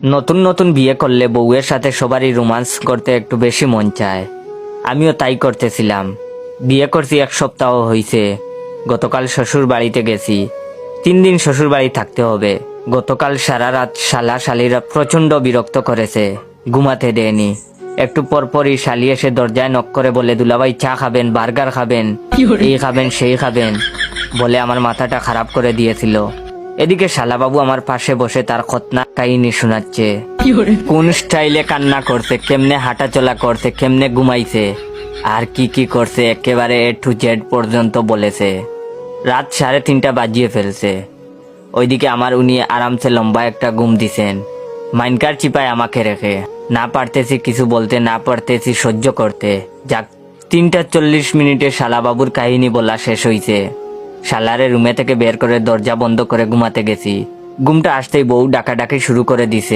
নতুন নতুন বিয়ে করলে বউয়ের সাথে সবারই রোমান্স করতে একটু বেশি মন চায়। আমিও তাই করতেছিলাম। বিয়ে করছি 1 সপ্তাহ হইছে। গতকাল শ্বশুর বাড়িতে গেছি। 3 দিন শ্বশুর বাড়ি থাকতে হবে। গতকাল সারা রাত শালা শালিরা প্রচন্ড বিরক্ত করেছে, ঘুমাতে দেয়নি। একটু পরপরই শালি এসে দরজায় নক করে বলে, দুলাভাই চা খাবেন, বার্গার খাবেন, এই খাবেন সেই খাবেন বলে আমার মাথাটা খারাপ করে দিয়েছিল। এদিকে শালাবাবু আমার পাশে বসে তার খতনা কাহিনী শোনাচ্ছে। কোন স্টাইলে কান্না করছে, কেমনে হাঁটা চলা করছে, কেমনে ঘুমাইছে, আর কি কি করছে একেবারে A to Z পর্যন্ত বলেছে। রাত 3:30 বাজিয়ে ফেলছে। ওইদিকে আমার উনি আরামসে লম্বা একটা ঘুম দিছেন, মাইনকার চিপায় আমাকে রেখে। না পারতেছি কিছু বলতে, না পারতেছি সহ্য করতে। যাক, 3:40 শালাবাবুর কাহিনী বলা শেষ হইছে। শালারে রুমে থেকে বের করে দরজা বন্ধ করে ঘুমাতে গেছি। ঘুমটা আসতেই বউ ডাকাডাকি শুরু করে দিছে।